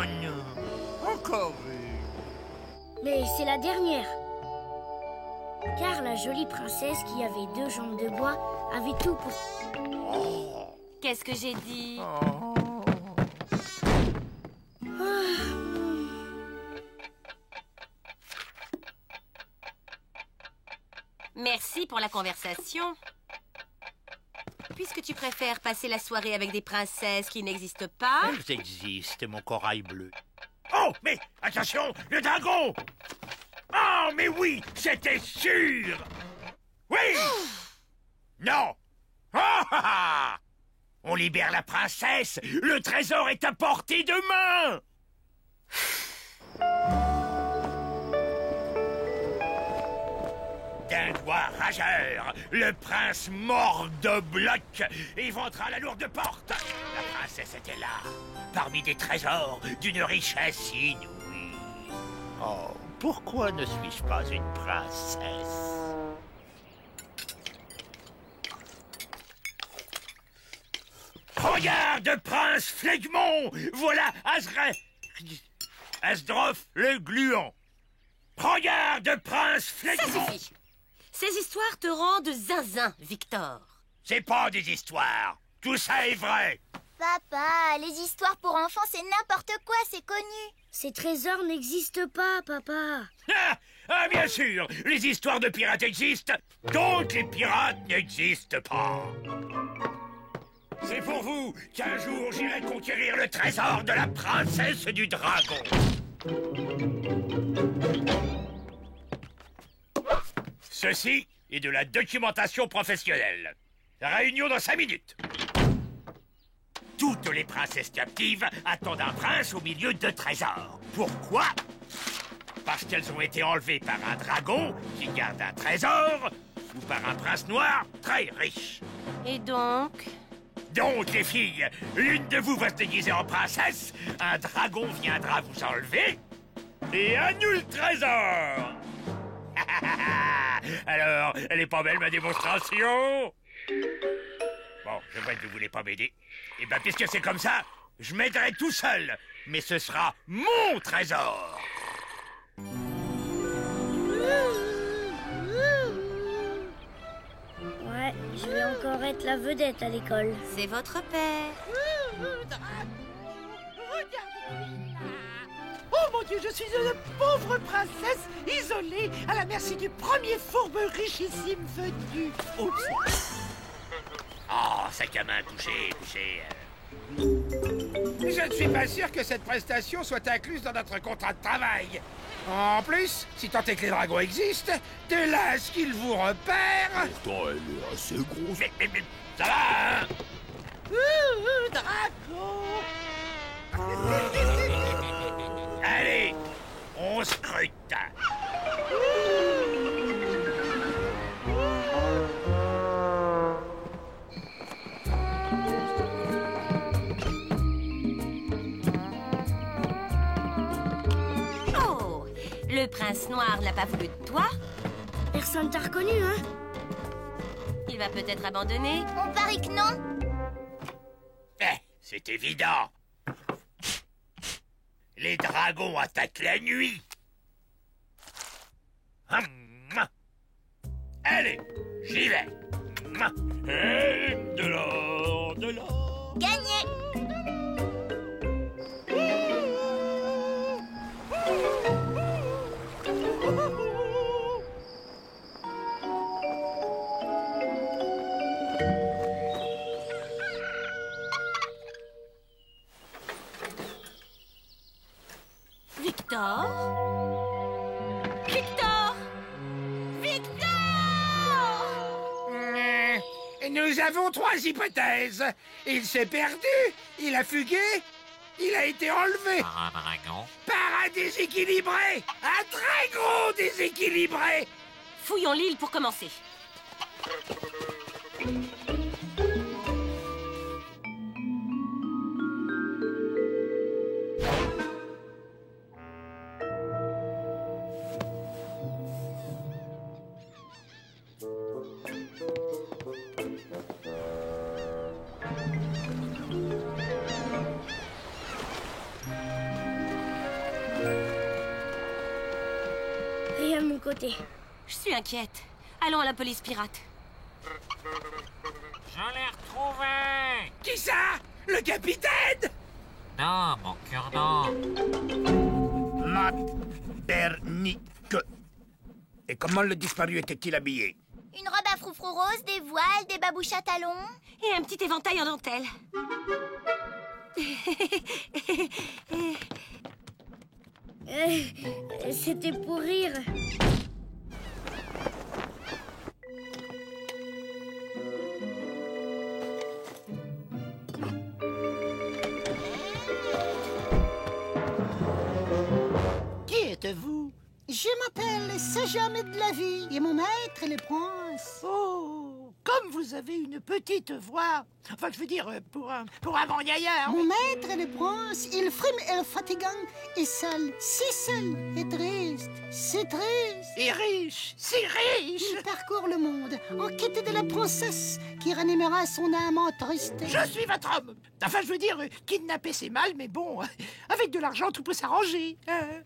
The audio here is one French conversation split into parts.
Oh non, encore une. Mais c'est la dernière. Car la jolie princesse qui avait 2 jambes de bois avait tout pour... Oh. Qu'est-ce que j'ai dit? Oh. Merci pour la conversation. Puisque tu préfères passer la soirée avec des princesses qui n'existent pas... Elles existent, mon corail bleu. Oh, mais attention, le dragon! Oh, mais oui, c'était sûr! Oui! Non! Oh, ah, ah. On libère la princesse! Le trésor est à portée de main! D'un doigt rageur, le prince mord de bloc et éventera la lourde porte. La princesse était là, parmi des trésors d'une richesse inouïe. Oh, pourquoi ne suis-je pas une princesse? Regarde, prince Flegmont! Voilà Asdrof le gluant. Regarde, prince Ça Flegmont! suffit. Ces histoires te rendent zinzin, Victor. C'est pas des histoires. Tout ça est vrai. Papa, les histoires pour enfants, c'est n'importe quoi, c'est connu. Ces trésors n'existent pas, papa. Ah, bien sûr, les histoires de pirates existent, donc les pirates n'existent pas. C'est pour vous qu'un jour j'irai conquérir le trésor de la princesse du dragon. Ceci est de la documentation professionnelle. Réunion dans 5 minutes. Toutes les princesses captives attendent un prince au milieu de trésors. Pourquoi? Parce qu'elles ont été enlevées par un dragon qui garde un trésor ou par un prince noir très riche. Et donc? Donc, les filles, l'une de vous va se déguiser en princesse, un dragon viendra vous enlever, et à nous le trésor. Alors, elle est pas belle, ma démonstration? Bon, je vois que vous voulez pas m'aider. Eh ben, puisque c'est comme ça, je m'aiderai tout seul, mais ce sera mon trésor. Ouais, je vais encore être la vedette à l'école. C'est votre père. Oh mon Dieu, je suis une pauvre princesse isolée à la merci du premier fourbe richissime venu. Oups. Oh, sac à main, touché. Je ne suis pas sûr que cette prestation soit incluse dans notre contrat de travail. En plus, si tant est que les dragons existent, de là à ce qu'ils vous repèrent... Pourtant, elle est assez grosse. Mais ça va, hein? Dragon. Allez, on scrute. Oh, le prince noir n'a pas voulu de toi. Personne t'a reconnu, hein? Il va peut-être abandonner. On parie que non. C'est évident. Les dragons attaquent la nuit. Allez, j'y vais. Et de l'or. Gagné. Victor? Victor? Victor! Nous avons 3 hypothèses. Il s'est perdu, il a fugué, il a été enlevé. Par un dragon. Par un déséquilibré. Un très gros déséquilibré. Fouillons l'île pour commencer. côté. Je suis inquiète. Allons à la police pirate. J'en ai retrouvé. Qui ça? Le capitaine? Non, mon cœur, non. Maternique. Et comment le disparu était-il habillé? Une robe à froufrou rose, des voiles, des babouches à talons. Et un petit éventail en dentelle. C'était pour rire. Qui êtes-vous? Je m'appelle Sajamé de la vie et mon maître est le prince. Oh, comme vous avez une petite voix. Enfin, je veux dire, pour un grand gaillard. Mon maître est le prince, il frime et fatigant et seul, si seul et triste, c'est triste. Et riche, si riche. Il parcourt le monde en quête de la princesse qui ranimera son âme en triste. Je suis votre homme. Enfin, je veux dire, kidnapper c'est mal, mais bon, avec de l'argent, tout peut s'arranger. Hein.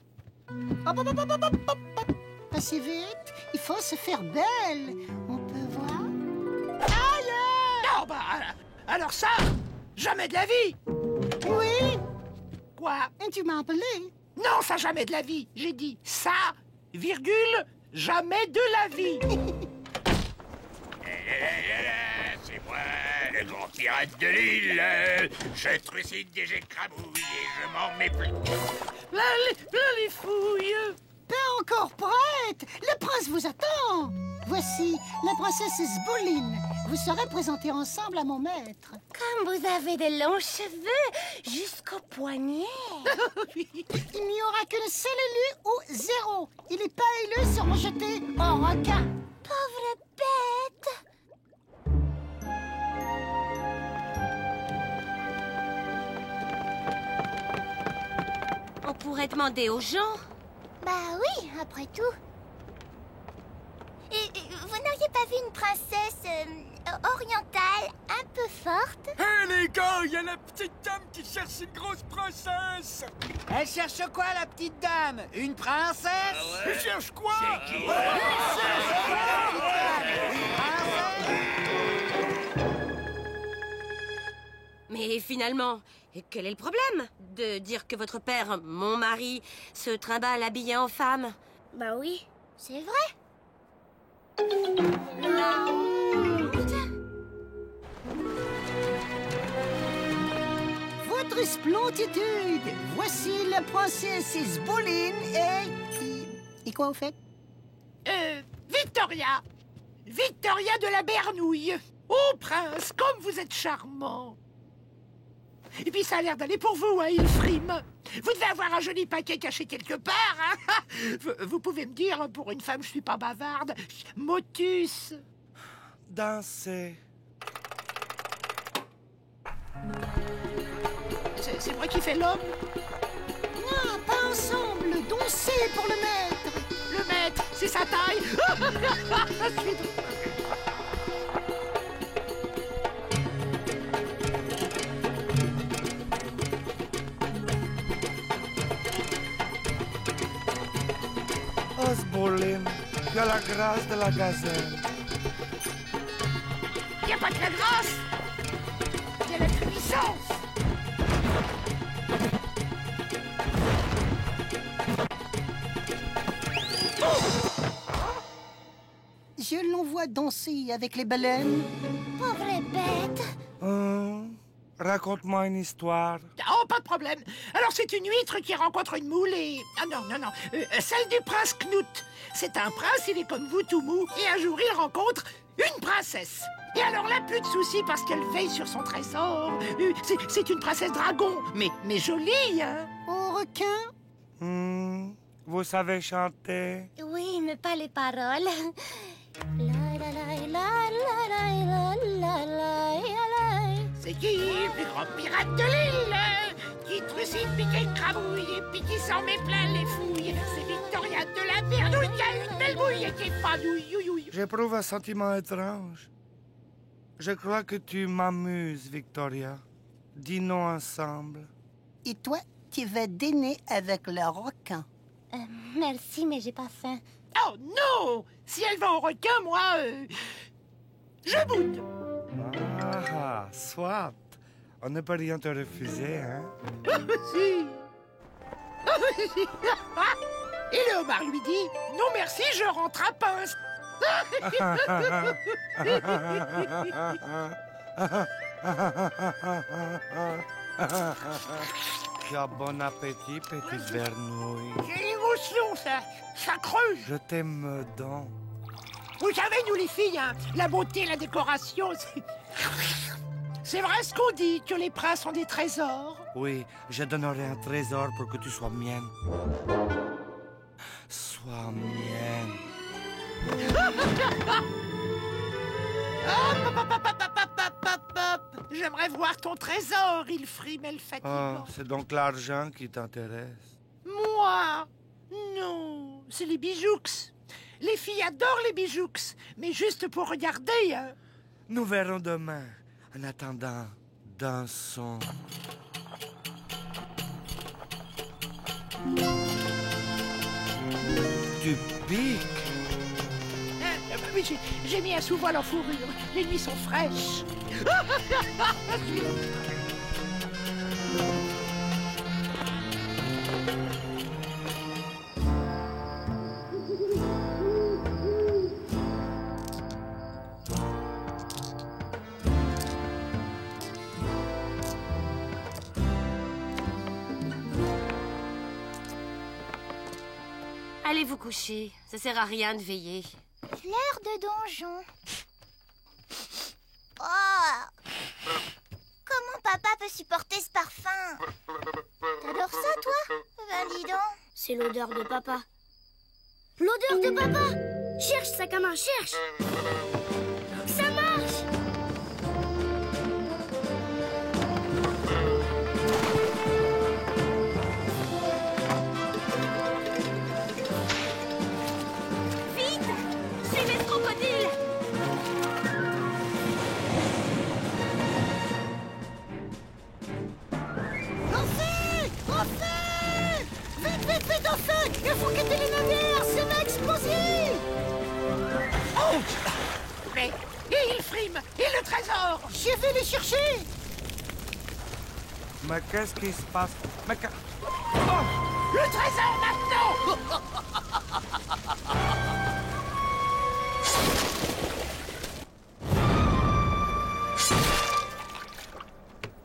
Hop, hop, hop, hop, hop, hop, hop. Pas si vite, il faut se faire belle. On peut voir. Non, bah, alors ça, jamais de la vie. Oui, Quoi? et tu m'as appelé. Non, ça, jamais de la vie. J'ai dit ça, virgule, jamais de la vie. C'est moi, le grand pirate de l'île. Je trucide des écrabouilles et je m'en mets plus. Là, les fouilles. Pas encore prête. Le prince vous attend. Voici la princesse Zboline. Vous serez présentés ensemble à mon maître. Comme vous avez de longs cheveux jusqu'au poignet. Il n'y aura qu'une seule élue ou zéro. Et les pas élus seront jetés au requin. Pauvre bête. On pourrait demander aux gens. Bah oui, après tout. Et vous n'auriez pas vu une princesse orientale un peu forte? Hé les gars, il y a la petite dame qui cherche une grosse princesse. Elle cherche quoi, la petite dame? Une princesse? Elle cherche quoi? Mais finalement, quel est le problème de dire que votre père, mon mari, se trimballe habillé en femme? Bah oui. C'est vrai. La honte. Votre splenditude. Voici la princesse Zboline et quoi au fait? Victoria. Victoria de la Bernouille. Oh, prince, comme vous êtes charmant. Et puis ça a l'air d'aller pour vous, hein, il frime. Vous devez avoir un joli paquet caché quelque part, hein. Vous pouvez me dire, pour une femme, je suis pas bavarde. Motus. Danser. C'est moi qui fais l'homme. Non, pas ensemble. Danser pour le maître. Le maître, c'est sa taille. Je suis drôle. Zboline, tu as la grâce de la gazelle. Il n'y a pas que la grâce. Il y a la puissance. Je l'envoie danser avec les baleines. Pauvre bête. Raconte-moi une histoire. Oh, pas de problème. Alors, c'est une huître qui rencontre une moule et... Ah non, non, non. Celle du prince Knut. C'est un prince, il est comme vous, tout mou. Et un jour, il rencontre une princesse. Et alors là, plus de soucis parce qu'elle veille sur son trésor. C'est une princesse dragon, mais jolie, hein. Au requin. Vous savez chanter? Oui, mais pas les paroles. C'est qui le plus grand pirate de l'île? Qui trucide, pique et crabouille, et puis qui s'en met plein les fouilles. C'est Victoria de la Bernouille qui a une belle bouille et qui est pas douille. J'éprouve un sentiment étrange. Je crois que tu m'amuses, Victoria. Dis-nous ensemble. Et toi, tu vas dîner avec le requin. Merci, mais j'ai pas faim. Oh non! Si elle va au requin, moi, je boude. Ah, soit. On ne peut rien te refuser, hein? Si. Et le homard lui dit, non merci, je rentre à pince. Tu as bon appétit, petite bernouille. C'est l'émotion, ça creuse. Je t'aime donc. Vous savez, nous les filles, hein, la beauté, la décoration, c'est vrai ce qu'on dit, que les princes ont des trésors. Oui, je donnerai un trésor pour que tu sois mienne. Sois mienne. Hop, hop, hop, hop, hop, hop, hop, hop. J'aimerais voir ton trésor, il frimelle fatigant. Oh, c'est donc l'argent qui t'intéresse. Moi? Non, c'est les bijoux. Les filles adorent les bijoux, mais juste pour regarder, hein. Nous verrons demain. En attendant, dansons. Tu piques? Oui, j'ai mis un sous-voile en fourrure. Les nuits sont fraîches. Allez vous coucher, ça sert à rien de veiller. Fleur de donjon. Oh! Comment papa peut supporter ce parfum? T'adores ça, toi? Ben, dis donc. C'est l'odeur de papa. L'odeur de papa! Cherche, sac à main, cherche! Ça marche! Vite! Suivez ce crocodile! Enfin! Enfin! Vite, vite, vite, enfin! Il faut quitter les navires! Ça va exploser! Oh! Mais, et il frime! Et le trésor! Je vais les chercher! Mais qu'est-ce qui se passe? Mais Oh! Le trésor maintenant!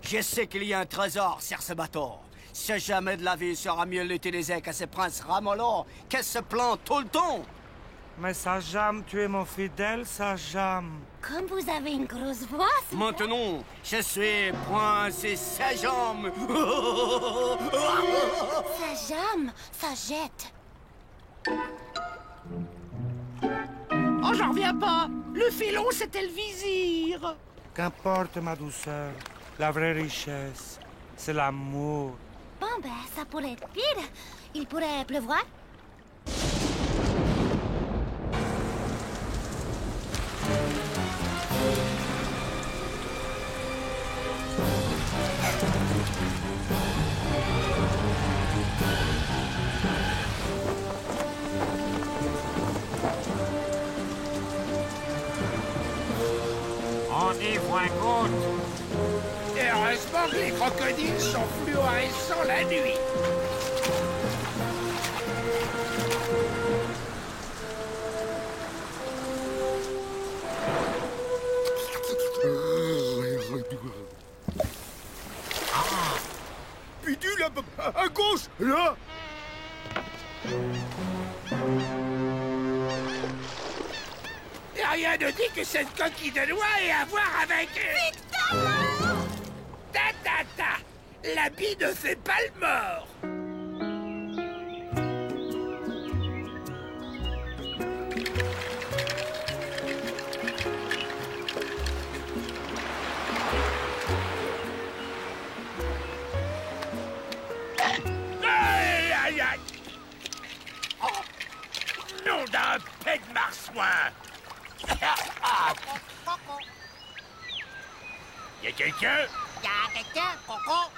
Je sais qu'il y a un trésor sur ce bateau. Si jamais de la vie sera mieux l'utiliser que ce prince ramollo, qui se plante tout le temps. Mais Sajam, tu es mon fidèle Sajam. Comme vous avez une grosse voix, Maintenant, je suis prince Sajam. ça jame, ça jette. Oh, j'en reviens pas! Le filon, c'était le vizir! Qu'importe ma douceur, la vraie richesse, c'est l'amour. Bon, ben, ça pourrait être pire. Il pourrait pleuvoir. On y voit goutte. Et heureusement que les crocodiles sont fluorescents la nuit. Bidule, à gauche, là. Et rien ne dit que cette coquille de noix ait à voir avec... Victor! Ta! L'habit ne fait pas le mort. Aïe, aïe, aïe. Oh, nom d'un pet de marsouin. Y a quelqu'un? Coco?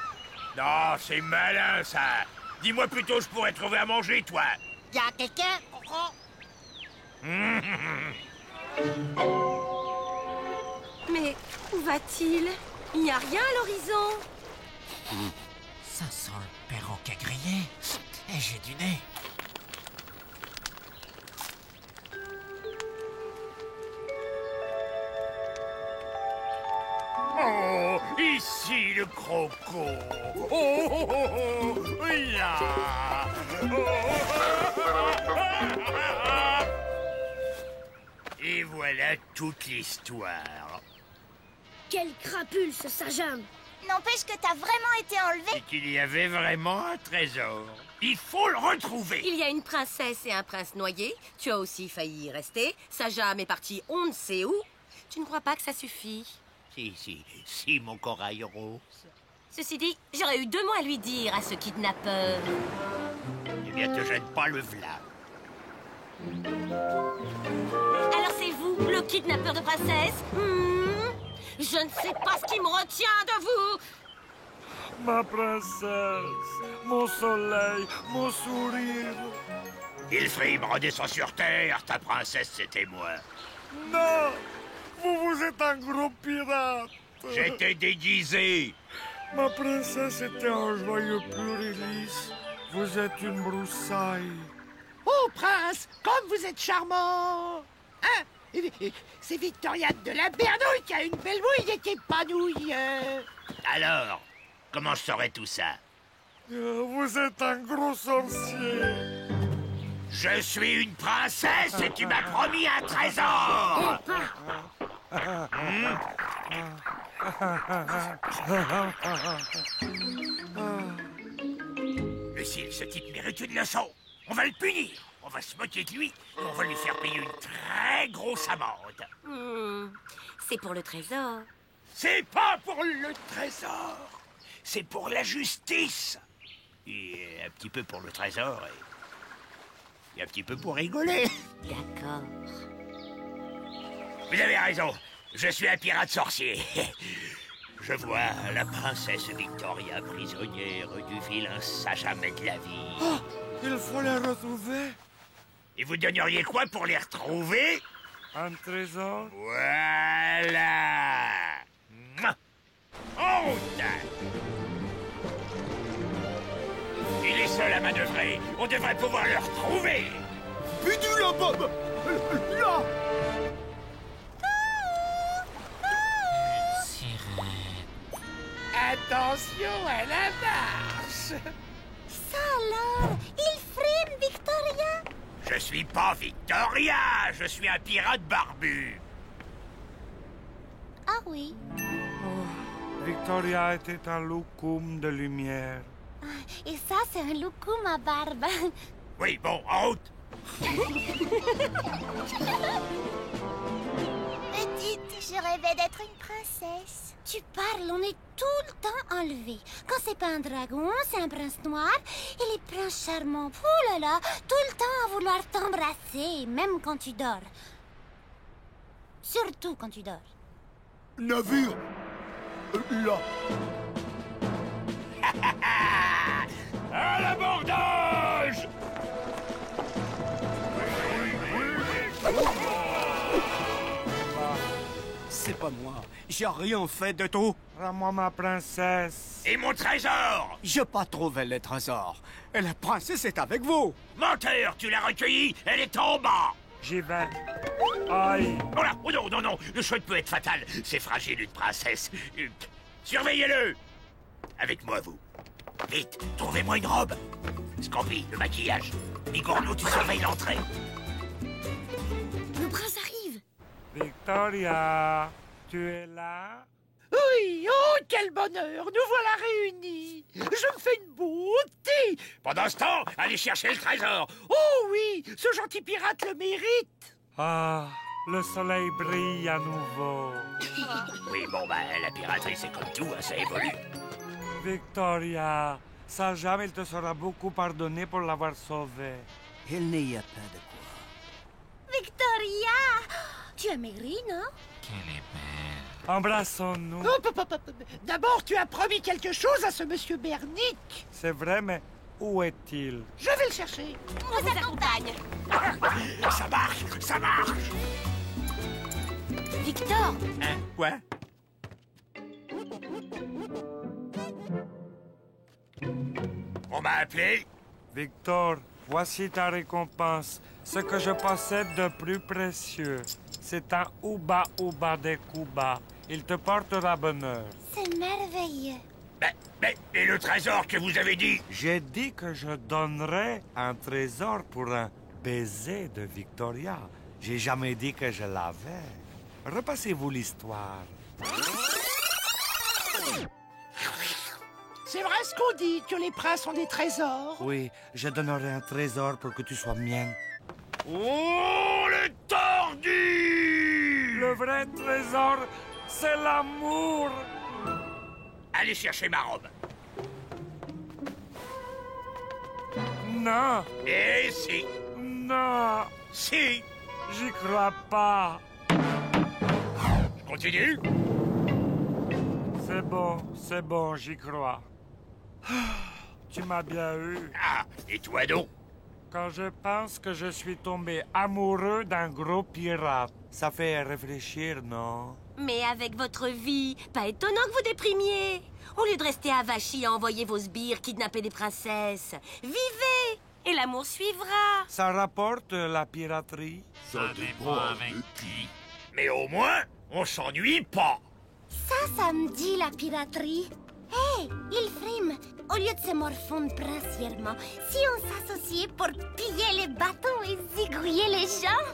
Non, c'est malin, ça. Dis-moi plutôt, je pourrais trouver à manger, toi. Y a quelqu'un, Coco? Mais où va-t-il? Il n'y a rien à l'horizon. Ça sent le perroquet grillé. Et j'ai du nez. Oh, ici le croco. Oh, oh, oh, oh, oh, là. Et voilà toute l'histoire. Quelle crapule, ce Sajam! N'empêche que t'as vraiment été enlevé. Et qu'il y avait vraiment un trésor. Il faut le retrouver. Il y a une princesse et un prince noyés. Tu as aussi failli y rester. Sajam est parti on ne sait où. Tu ne crois pas que ça suffit? Si, mon corail rose. Ceci dit, j'aurais eu 2 mots à lui dire à ce kidnappeur. Eh bien, te gêne pas le v'là. Alors c'est vous, le kidnappeur de princesse? Je ne sais pas ce qui me retient de vous. Ma princesse, mon soleil, mon sourire. Ilfrim, redescends sur terre. Ta princesse, c'était moi. Non, vous êtes un gros pirate. J'étais déguisé. Ma princesse était un joyeux plurilis. Vous êtes une broussaille. Oh, prince, comme vous êtes charmant! Hein? C'est Victoriane de la Bernouille qui a une belle bouille et qui épanouille. Alors, comment je saurais tout ça? Vous êtes un gros sorcier. Je suis une princesse et tu m'as promis un trésor. Lucille, ce type mérite une leçon. On va le punir. On va se moquer de lui et on va lui faire payer une très grosse amende. C'est pour le trésor. C'est pas pour le trésor. C'est pour la justice. Et un petit peu pour le trésor et un petit peu pour rigoler. D'accord. Vous avez raison. Je suis un pirate sorcier. Je vois la princesse Victoria prisonnière du vilain Sajam de la vie. Oh, il faut les retrouver. Et vous donneriez quoi pour les retrouver? Un trésor. Voilà. En route. Il est seul à manœuvrer. On devrait pouvoir le retrouver. Bidule la Bob. Là. Attention à la marche. Ça alors, Ilfrim, Victoria. Je suis pas Victoria, je suis un pirate barbu. Ah oui. Victoria était un loukoum de lumière. Et ça, c'est un loukoum à barbe. Oui, bon, en route. Petite, je rêvais d'être une princesse. Tu parles, on est tout le temps enlevés. Quand c'est pas un dragon, c'est un prince noir. Et les princes charmants, oh là là, tout le temps à vouloir t'embrasser, même quand tu dors. Surtout quand tu dors. Navire. Là. À l'abordage! C'est pas moi. J'ai rien fait de tout. Rends-moi ma princesse. Et mon trésor! J'ai pas trouvé le trésor. Et la princesse est avec vous. Menteur, tu l'as recueillie, elle est en bas! J'y vais. Aïe. Oh là, oh non, non, non, le choix peut être fatal. C'est fragile, une princesse. Surveillez-le! Avec moi, vous. Vite, trouvez-moi une robe. Scampi, le maquillage. Bigorneau, tu surveilles l'entrée. Le prince arrive. Victoria, tu es là? Oui, oh, quel bonheur! Nous voilà réunis! Je me fais une beauté! Pendant ce temps, allez chercher le trésor. Oh oui, ce gentil pirate le mérite! Ah, le soleil brille à nouveau. Oui, bon, ben, la piraterie, c'est comme tout, hein, ça évolue. Victoria, Sajam, il te sera beaucoup pardonné pour l'avoir sauvé. Il n'y a pas de quoi. Victoria! Tu as maigri, non? Qu'elle est belle. Embrassons-nous. Oh, D'abord, tu as promis quelque chose à ce monsieur Bernick. C'est vrai, mais Où est-il? Je vais le chercher. On vous accompagne. Ça marche, ça marche. Victor, Hein? Quoi? On m'a appelé? Victor, voici ta récompense. Ce que je possède de plus précieux. C'est un Ouba Ouba de Cuba. Il te portera bonheur. C'est merveilleux. Et le trésor que vous avez dit? J'ai dit que je donnerais un trésor pour un baiser de Victoria. J'ai jamais dit que je l'avais. Repassez-vous l'histoire. C'est vrai ce qu'on dit, que les princes ont des trésors. Oui, je donnerai un trésor pour que tu sois mienne. Oh, le tordu! Le vrai trésor, c'est l'amour. Allez chercher ma robe. Non, Et si, non, si, j'y crois pas. je continue. C'est bon, j'y crois. Tu m'as bien eu. Ah, et toi donc? Quand je pense que je suis tombé amoureux d'un gros pirate, ça fait réfléchir, non? mais avec votre vie, pas étonnant que vous déprimiez. Au lieu de rester avachis à envoyer vos sbires kidnapper des princesses, vivez et l'amour suivra. Ça rapporte la piraterie? Ça dépend avec qui. Mais au moins, on s'ennuie pas. Ça me dit la piraterie. Hé, Ilfrim, au lieu de se morfondre princièrement, si on s'associait pour piller les bateaux et zigouiller les gens?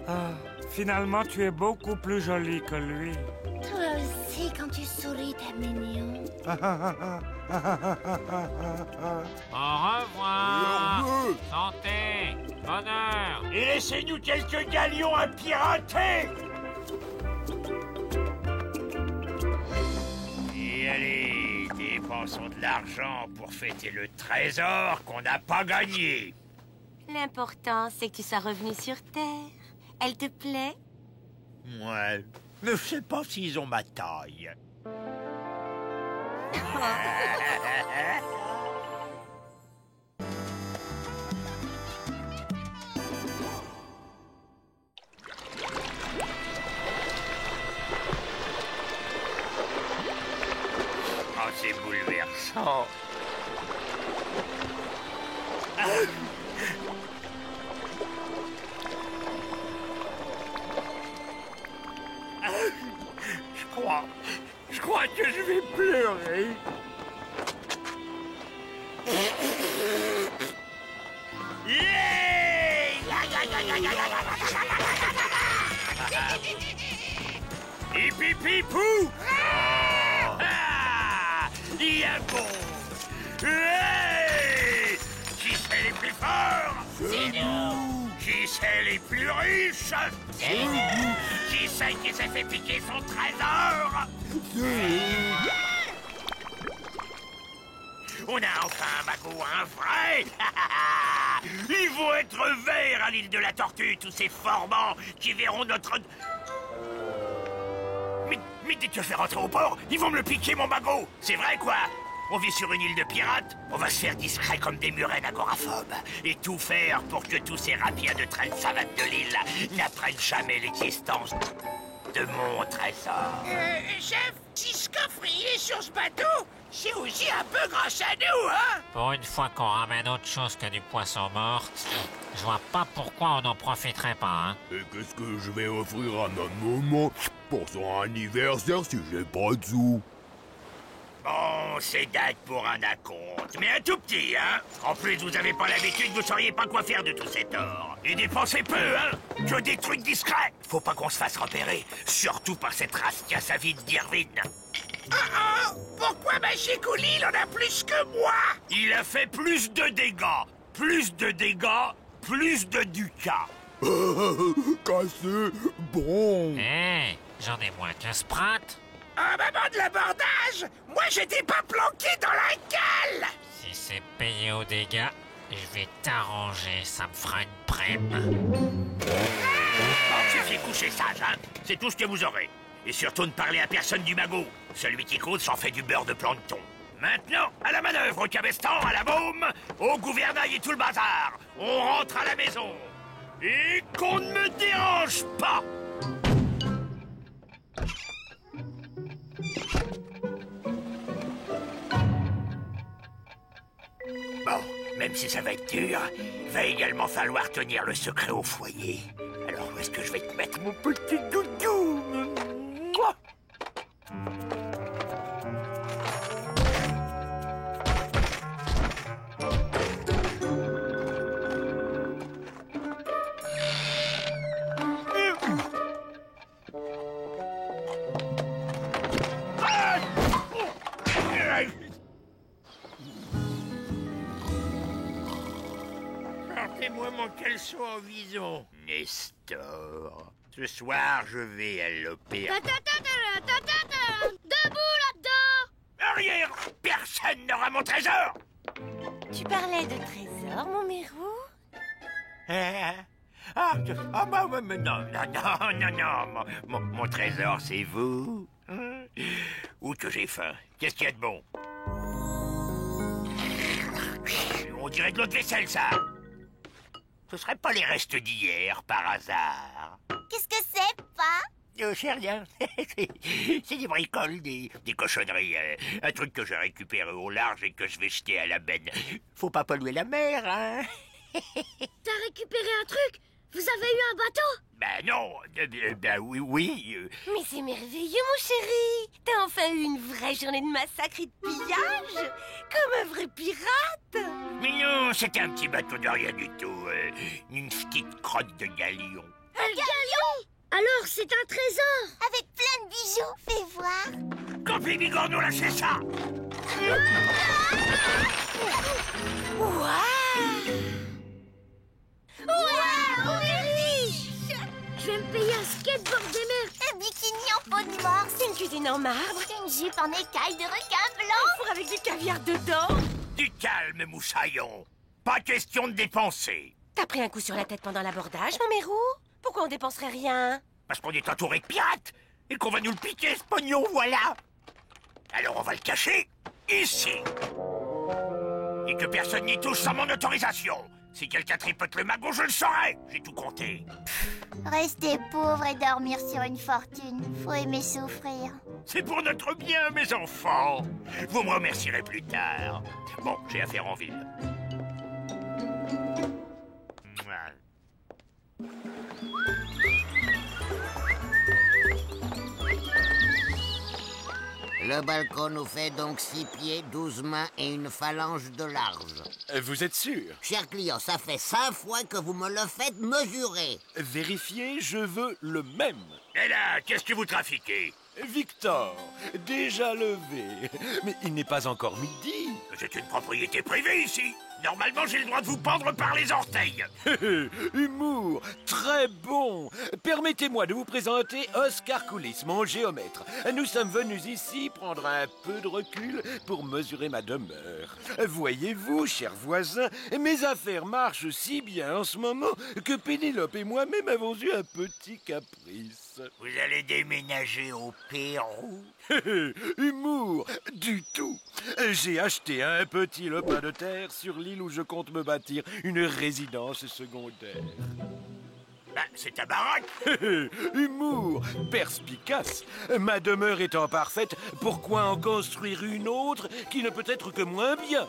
Ah, finalement, tu es beaucoup plus jolie que lui. Toi aussi, quand tu souris, t'es mignon. Au revoir. Santé. Bonheur. Et laissez-nous quelques galions à pirater. Et allez, dépensons de l'argent pour fêter le trésor qu'on n'a pas gagné. L'important, c'est que tu sois revenu sur Terre. Elle te plaît? Ouais, mais je sais pas s'ils ont ma taille. Oh, c'est bouleversant. Je crois que je vais pleurer. Hip-hip-hip-pou! Iago! Hey! Qui c'est les plus forts? C'est nous! Qui c'est les plus riches? C'est nous! Qui c'est qui s'est fait piquer son trésor? On a enfin un magot, un vrai! Ils vont être verts à l'île de la Tortue, tous ces formants qui verront notre... Mais dès que je vais rentrer au port, ils vont me le piquer, mon magot! C'est vrai, quoi? On vit sur une île de pirates, on va se faire discret comme des murènes agoraphobes. Et tout faire pour que tous ces rapiens de traîne savate de l'île n'apprennent jamais l'existence de mon trésor. Chef, si ce coffre est sur ce bateau, c'est aussi un peu grâce à nous, hein? Pour une fois qu'on ramène autre chose que du poisson mort, je vois pas pourquoi on n'en profiterait pas, hein. Et qu'est-ce que je vais offrir à ma maman pour son anniversaire si j'ai pas de sous? Bon, c'est date pour un acompte, mais un tout petit, hein? En plus, vous avez pas l'habitude, vous sauriez pas quoi faire de tout cet or. Et dépensez peu, hein? Que des trucs discrets. Faut pas qu'on se fasse repérer, surtout par cette race qui a sa vie d'Irvine. Pourquoi Magic Ouli, en a plus que moi? Il a fait plus de dégâts. Plus de dégâts, plus de ducats. Cassé, bon. Hé, j'en ai moins que Sprat. Un moment de l'abordage, moi j'étais pas planqué dans la cale. Si c'est payé aux dégâts, je vais t'arranger, ça me fera une prime. Bon, suffit coucher sage, hein? C'est tout ce que vous aurez. Et surtout ne parlez à personne du magot. Celui qui compte s'en fait du beurre de plancton. Maintenant, à la manœuvre, au cabestan, à la baume, au gouvernail et tout le bazar. On rentre à la maison. Et qu'on ne me dérange pas. Bon, même si ça va être dur, il va également falloir tenir le secret au foyer. Alors, où est-ce que je vais te mettre mon petit doudou? Mouah. Portez-moi mon caleçon en vison, Nestor. Ce soir, je vais à l'opéra. Debout là-dedans! Arrière! Personne n'aura mon trésor! Tu parlais de trésor, mon Mérou? Mais non, mon trésor, c'est vous. Hein? Ou que j'ai faim. Qu'est-ce qu'il y a de bon? On dirait de l'eau de vaisselle, ça. Ce serait pas les restes d'hier, par hasard? Qu'est-ce que c'est, pas? Je sais rien. C'est des bricoles, des cochonneries. Un truc que j'ai récupéré au large et que je vais jeter à la benne. Faut pas polluer la mer, hein? T'as récupéré un truc? Vous avez eu un bateau? Ben non, oui. Mais c'est merveilleux, mon chéri. T'as enfin eu une vraie journée de massacre et de pillage. Comme un vrai pirate. Mais non, c'était un petit bateau de rien du tout. Une petite crotte de galion. Un galion? Alors c'est un trésor? Avec plein de bijoux, fais voir. Campé Bigorneau, lâchez ça! Waouh, riche! Je vais me payer un skateboard des mers. Un bikini en peau de morse. Une cuisine en marbre. Une jupe en écaille de requin blanc. Un four avec du caviar dedans. Du calme, moussaillon. Pas question de dépenser. T'as pris un coup sur la tête pendant l'abordage, mon Mérou? Pourquoi on dépenserait rien? Parce qu'on est entouré de pirates et qu'on va nous le piquer, ce pognon, voilà. Alors on va le cacher ici. Et que personne n'y touche sans mon autorisation. Si quelqu'un tripote le magot, je le saurai. J'ai tout compté. Rester pauvre et dormir sur une fortune. Faut aimer souffrir. C'est pour notre bien, mes enfants. Vous me remercierez plus tard. Bon, j'ai affaire en ville. Le balcon nous fait donc 6 pieds, 12 mains et une phalange de large. Vous êtes sûr? Cher client, ça fait 5 fois que vous me le faites mesurer. Vérifiez, je veux le même. Et là, qu'est-ce que vous trafiquez? Victor, déjà levé. Mais il n'est pas encore midi. C'est une propriété privée ici. Normalement, j'ai le droit de vous pendre par les orteils. Humour, très bon. Permettez-moi de vous présenter Oscar Coulis, mon géomètre. Nous sommes venus ici prendre un peu de recul pour mesurer ma demeure. Voyez-vous, cher voisin, mes affaires marchent si bien en ce moment que Pénélope et moi-même avons eu un petit caprice. Vous allez déménager au Pérou? Humour, du tout. J'ai acheté un petit lopin de terre sur l'île où je compte me bâtir une résidence secondaire. Ben, c'est ta baraque. Humour, perspicace. Ma demeure étant parfaite, pourquoi en construire une autre qui ne peut être que moins bien?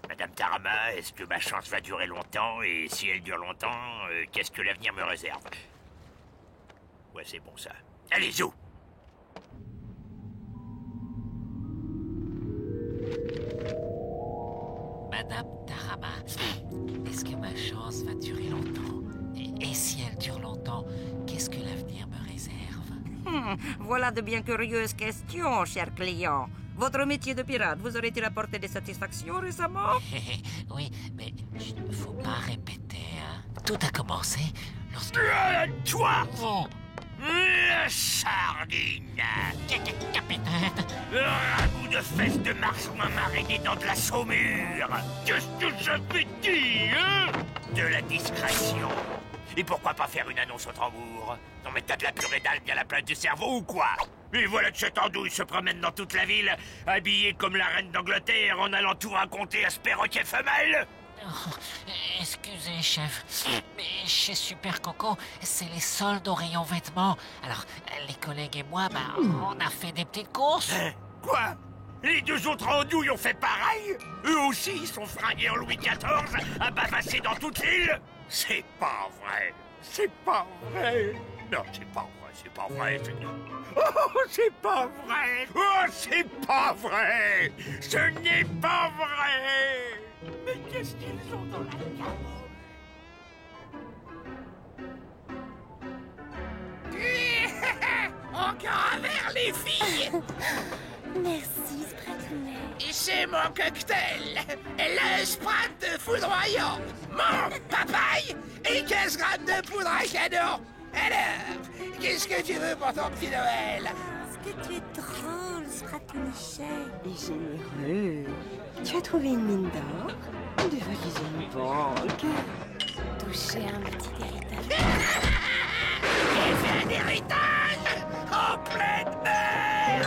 Madame Tarama, est-ce que ma chance va durer longtemps? Et si elle dure longtemps, qu'est-ce que l'avenir me réserve? Ouais, c'est bon ça. Allez, zou! Madame Tarama, est-ce que ma chance va durer longtemps? Et si elle dure longtemps, qu'est-ce que l'avenir me réserve? Voilà de bien curieuses questions, cher client. Votre métier de pirate vous aurait-il apporté des satisfactions récemment? Oui, mais il ne faut pas répéter, hein. Tout a commencé lorsque... Toi! La sardine! Capitaine! Ragoût de fesses de marsouin mariné dans de la saumure! Qu'est-ce que j'avais dit, hein? De la discrétion! Et pourquoi pas faire une annonce au tambour? Non mais t'as de la purée d'algues à la place du cerveau ou quoi? Et voilà que cette andouille se promène dans toute la ville, habillée comme la reine d'Angleterre, en allant tout raconter à ce perroquet femelle. Oh, excusez, chef, mais chez Super Coco, c'est les soldes au rayon vêtements. Alors, les collègues et moi, on a fait des petites courses. Quoi? Les deux autres andouilles ont fait pareil? Eux aussi, ils sont fringués en Louis XIV, à bavasser dans toute l'île? C'est pas vrai. C'est pas vrai. Non, c'est pas vrai, c'est pas vrai. Oh, c'est pas vrai. Oh, c'est pas vrai. Ce n'est pas vrai. Mais qu'est-ce qu'ils ont dans la carotte? Encore un verre, les filles. Merci, Spratounet. Et c'est mon cocktail. Le Sprat foudroyant. Mon papaye et 15 grammes de poudre à canon. Alors, qu'est-ce que tu veux pour ton petit Noël? Est-ce que tu es drôle, Spratounichet? Et généreux. Tu as trouvé une mine d'or? Dévaliser une banque. Toucher un petit héritage. J'ai fait un héritage en pleine mer.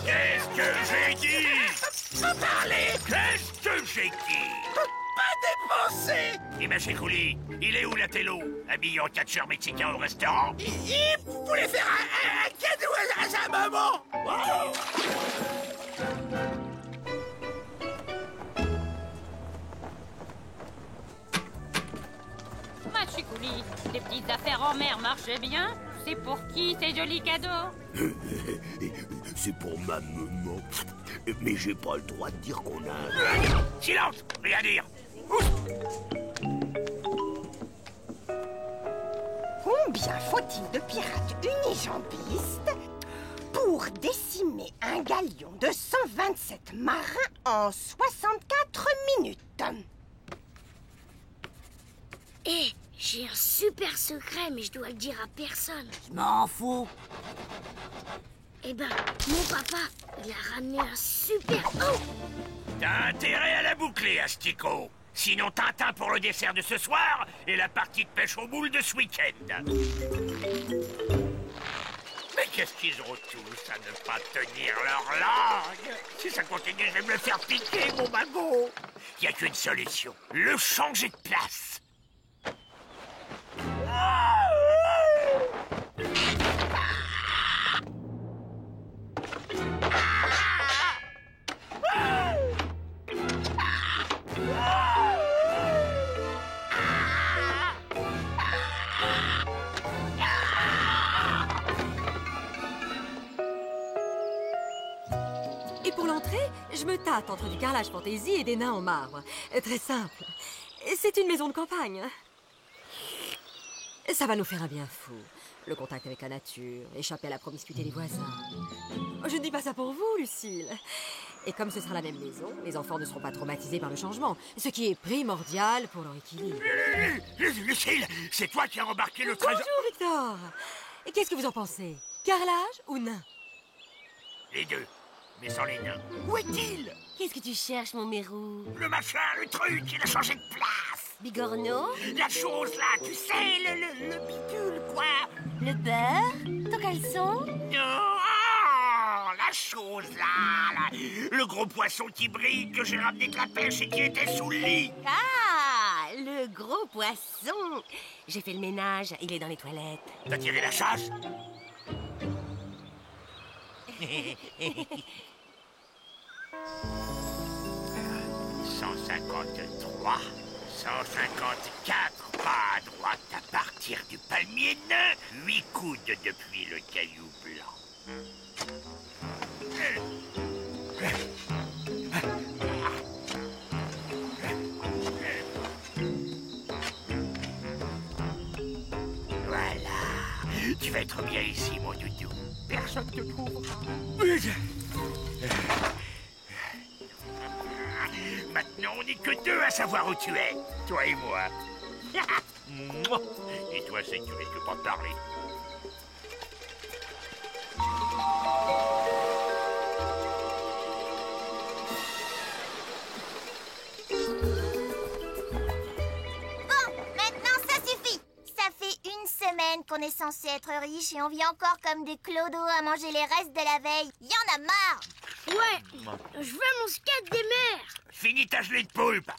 Qu'est-ce que j'ai dit? Pas parler. Qu'est-ce que j'ai dit? Pas dépenser. Et ma chécouli, il est où la télo? Habillé en catcheur mexicain au restaurant? Il voulait faire un cadeau à sa maman. Oh. Ma Chicouli, les petites affaires en mer marchent bien? C'est pour qui ces jolis cadeaux? C'est pour ma maman. Mais j'ai pas le droit de dire qu'on a... Silence! Rien à dire! Combien faut-il de pirates unijambistes pour décimer un galion de 127 marins en 64 minutes? Hé, j'ai un super secret, mais je dois le dire à personne. Je m'en fous. Eh ben, mon papa, il a ramené un super... Oh! T'as intérêt à la boucler, Astico. Sinon, Tintin pour le dessert de ce soir et la partie de pêche aux boules de ce week-end. Mais qu'est-ce qu'ils ont tous à ne pas tenir leur langue? Si ça continue, je vais me le faire piquer, mon magot. Il n'y a qu'une solution. Le changer de place. Et pour l'entrée, je me tâte entre du carrelage fantaisie et des nains en marbre. Très simple. C'est une maison de campagne. Ça va nous faire un bien fou. Le contact avec la nature, échapper à la promiscuité des voisins. Je ne dis pas ça pour vous, Lucille. Et comme ce sera la même maison, les enfants ne seront pas traumatisés par le changement, ce qui est primordial pour leur équilibre. Lucille, c'est toi qui as embarqué le trésor. Bonjour, Victor. Et qu'est-ce que vous en pensez? Carrelage ou nain? Les deux, mais sans les nains. Où est-il? Qu'est-ce que tu cherches, mon mérou? Le machin, le truc, il a changé de place. Bigorneau? La chose là, tu sais, le bidule, quoi. Le beurre? Ton caleçon? Non, la chose là, le gros poisson qui brille, que j'ai ramené de la pêche et qui était sous le lit. Ah, le gros poisson. J'ai fait le ménage, il est dans les toilettes. T'as tiré la chasse? 153, 154 pas à droite à partir du palmier nain, 8 coudes depuis le caillou blanc. Voilà, tu vas être bien ici, mon doudou. Personne te trouvera. Maintenant, on n'est que deux à savoir où tu es, toi et moi. Et toi, c'est que tu risques pas de parler. Bon, semaine qu'on est censé être riche et on vit encore comme des clodos à manger les restes de la veille. Y en a marre. Ouais, je veux mon skate des mers. Finis ta gelée de poulpe.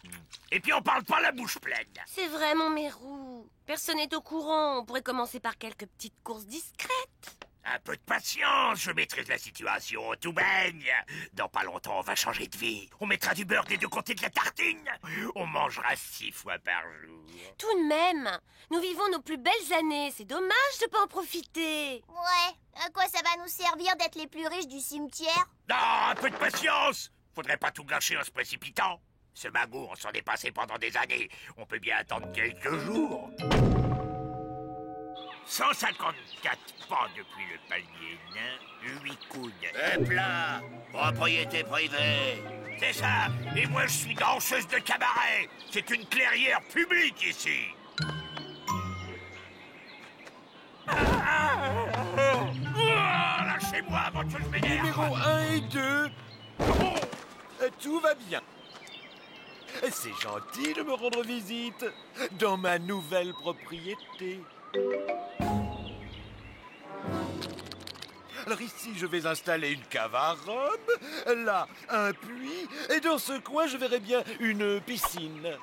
Et puis on parle pas la bouche pleine. C'est vrai, mon Mérou. Personne n'est au courant. On pourrait commencer par quelques petites courses discrètes. Un peu de patience, je maîtrise la situation, tout baigne. Dans pas longtemps, on va changer de vie. On mettra du beurre des deux côtés de la tartine. On mangera 6 fois par jour. Tout de même, nous vivons nos plus belles années. C'est dommage de pas en profiter. Ouais, à quoi ça va nous servir d'être les plus riches du cimetière? Non, un peu de patience. Faudrait pas tout gâcher en se précipitant. Ce magot, on s'en est passé pendant des années. On peut bien attendre quelques jours. 154 pas depuis le palmier nain, 8 coudes. Et plat, propriété privée. C'est ça. Et moi, je suis danseuse de cabaret. C'est une clairière publique ici. Lâchez-moi avant que je m'énerve. Numéro 1 et 2. Tout va bien. C'est gentil de me rendre visite dans ma nouvelle propriété. Alors ici, je vais installer une cave à rhum, là, un puits, et dans ce coin, je verrai bien une piscine.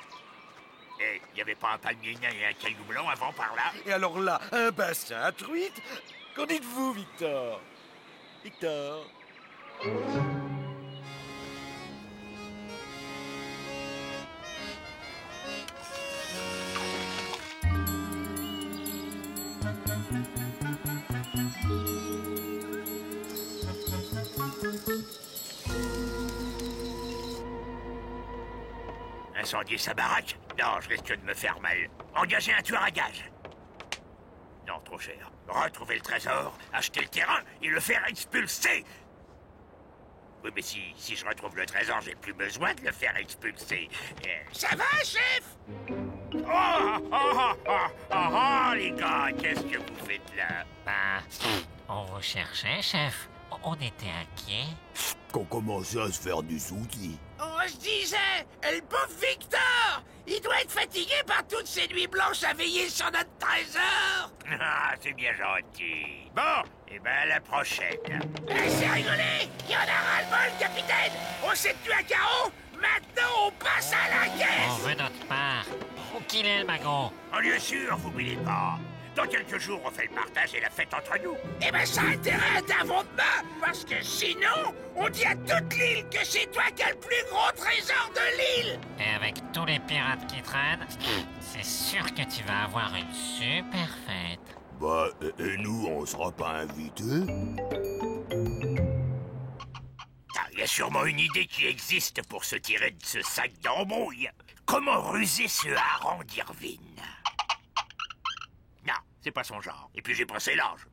Et il n'y avait pas un palmier nain et un caillou blanc avant par là? Et alors là, un bassin à truites. Qu'en dites-vous, Victor? Victor? Incendier sa baraque? Non, je risque de me faire mal. Engager un tueur à gages? Non, trop cher. Retrouver le trésor, acheter le terrain et le faire expulser? Oui, mais si je retrouve le trésor, j'ai plus besoin de le faire expulser. Ça va, chef? Oh, les gars, qu'est-ce que vous faites là? Bah, on vous cherchait, chef. On était inquiets. Qu'on commençait à se faire du souci. On se disait, le pauvre Victor, il doit être fatigué par toutes ces nuits blanches à veiller sur notre trésor. Ah, c'est bien gentil. Bon, et ben à la prochaine. Laissez rigoler, il y en a ras-le-bol, capitaine. On s'est tenu à carreau, maintenant on passe à la On caisse. veut notre part. Où qu'il est, le magot? En lieu sûr, vous n'oubliez pas. Dans quelques jours, on fait le partage et la fête entre nous. Eh ben ça a intérêt à d'avant-demain, parce que sinon, on dit à toute l'île que c'est toi qui as le plus gros trésor de l'île. Et avec tous les pirates qui traînent, c'est sûr que tu vas avoir une super fête. Bah, et nous, on sera pas invités? Il y a sûrement une idée qui existe pour se tirer de ce sac d'embrouille. Comment ruser ce hareng d'Irvine? Non, c'est pas son genre. Et puis j'ai passé l'âge.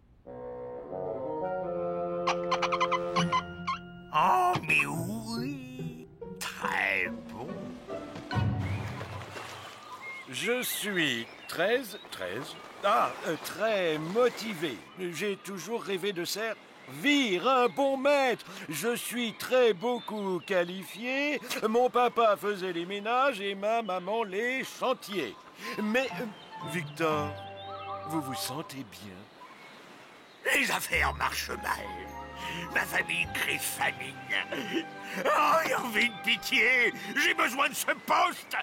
Oh, mais oui! Très bon. Je suis très motivé. J'ai toujours rêvé de servir un bon maître. Je suis très beaucoup qualifié. Mon papa faisait les ménages et ma maman les chantiers. Mais, Victor, vous vous sentez bien? Les affaires marchent mal. Ma famille crie famine. Oh, Irvine, pitié! J'ai besoin de ce poste!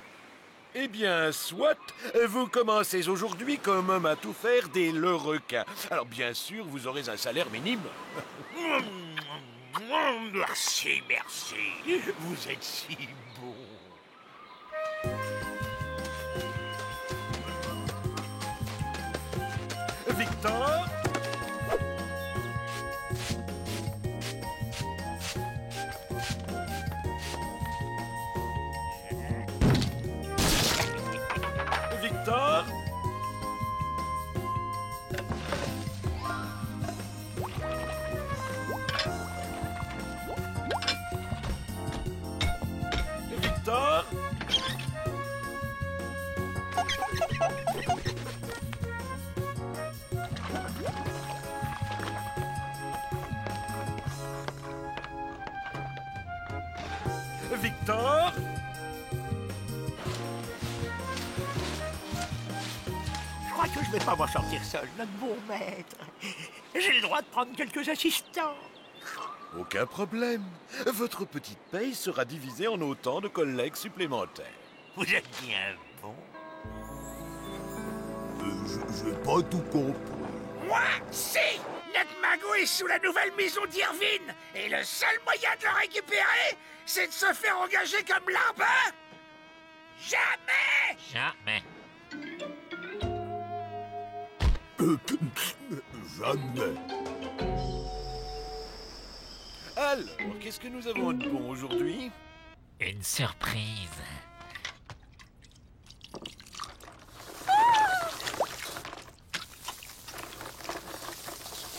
Eh bien, soit, vous commencez aujourd'hui comme homme à tout faire dès le requin. Alors, bien sûr, vous aurez un salaire minime. Merci, merci. Vous êtes si bon. Victor? Victor? Victor? Victor? Je crois crois que je vais pas m'en sortir seul, notre bon maître. J'ai le droit de prendre quelques assistants. Aucun problème. Votre petite paye sera divisée en autant de collègues supplémentaires. Vous êtes bien bon. J'ai pas tout compris. Moi, si! Notre magot est sous la nouvelle maison d'Irvine. Et le seul moyen de le récupérer, c'est de se faire engager comme larbin. Jamais! Jamais. Jamais. Alors, qu'est-ce que nous avons de bon aujourd'hui? Une surprise.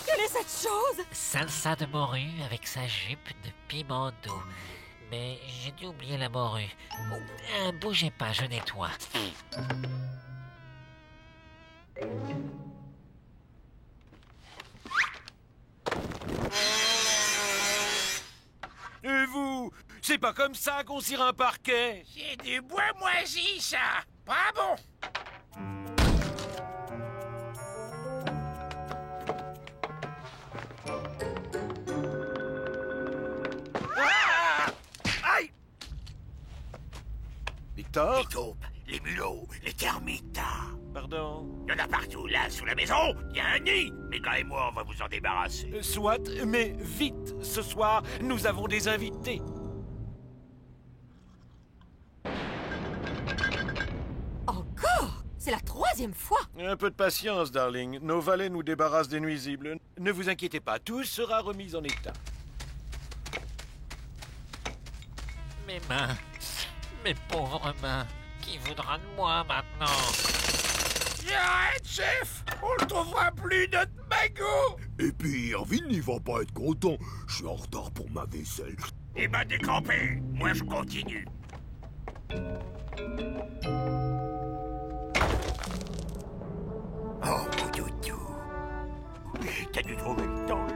Quelle est cette chose? Salsa de morue avec sa jupe de piment doux. Mais j'ai dû oublier la morue. Oh, bougez pas, je nettoie. Et vous? C'est pas comme ça qu'on cire un parquet. C'est du bois moisi, ça. Pas bon. Ah! Aïe! Victor? Les taupes, les mulots, les termites. Pardon? Il y en a partout, là, sous la maison. Il y a un nid. Mais quand et moi, on va vous en débarrasser. Soit, mais vite. Ce soir, nous avons des invités. Encore? C'est la 3e fois. Un peu de patience, darling. Nos valets nous débarrassent des nuisibles. Ne vous inquiétez pas, tout sera remis en état. Mes mains. Mes pauvres mains. Qui voudra de moi maintenant? Arrête, chef. On le trouvera plus, notre magot. Et puis Irvine, il va pas être content. Je suis en retard pour ma vaisselle. Eh ben, décampez. Moi, je continue. Oh, mon doudou. T'as dû trouver le temps.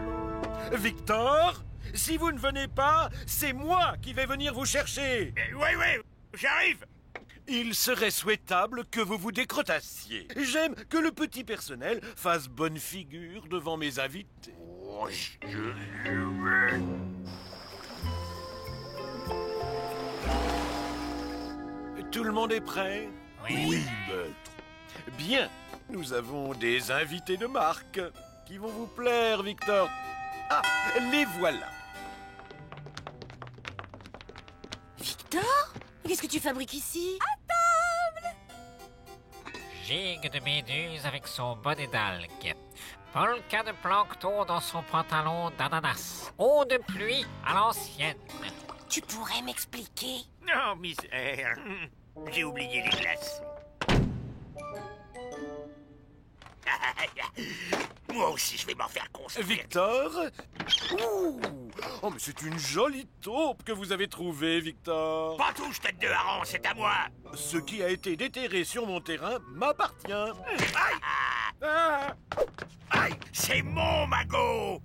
Victor, si vous ne venez pas, c'est moi qui vais venir vous chercher. Oui, j'arrive. Il serait souhaitable que vous vous décrotassiez. J'aime que le petit personnel fasse bonne figure devant mes invités. Oh, Tout le monde est prêt? Oui, maître. Bien, nous avons des invités de marque qui vont vous plaire, Victor. Ah, les voilà. Victor? Qu'est-ce que tu fabriques ici? Gigue de méduse avec son bonnet d'algue. Polka de plancton dans son pantalon d'ananas. Eau de pluie à l'ancienne. Tu pourrais m'expliquer? Non, misère. J'ai oublié les glaçons. Moi aussi, je vais m'en faire construire. Victor? Ouh! Oh, mais c'est une jolie taupe que vous avez trouvée, Victor. Pas touche, tête de hareng, c'est à moi. Ce qui a été déterré sur mon terrain m'appartient. Aïe! Aïe! C'est mon magot!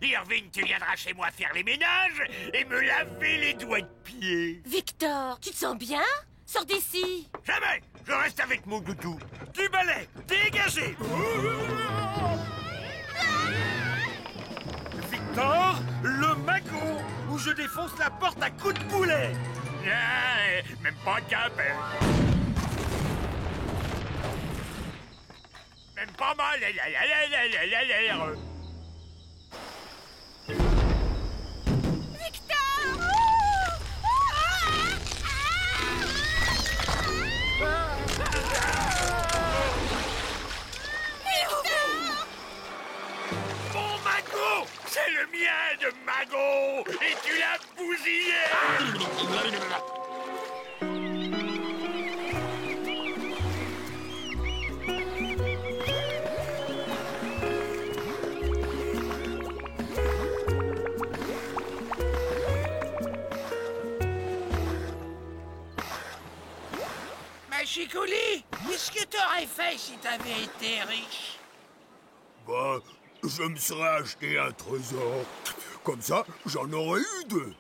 Irvine, tu viendras chez moi faire les ménages et me laver les doigts de pied. Victor, tu te sens bien? Sors d'ici! Jamais! Je reste avec mon doudou. Du balai, dégagez! Victor, le magot où je défonce la porte à coups de boulet. Ah, même pas qu'un peu. Même pas mal. Mon magot, c'est le mien de magot, et tu l'as bousillé. Machikouli, qu'est-ce que t'aurais fait si t'avais été riche? Bah, je me serais acheté un trésor. Comme ça, j'en aurais eu deux.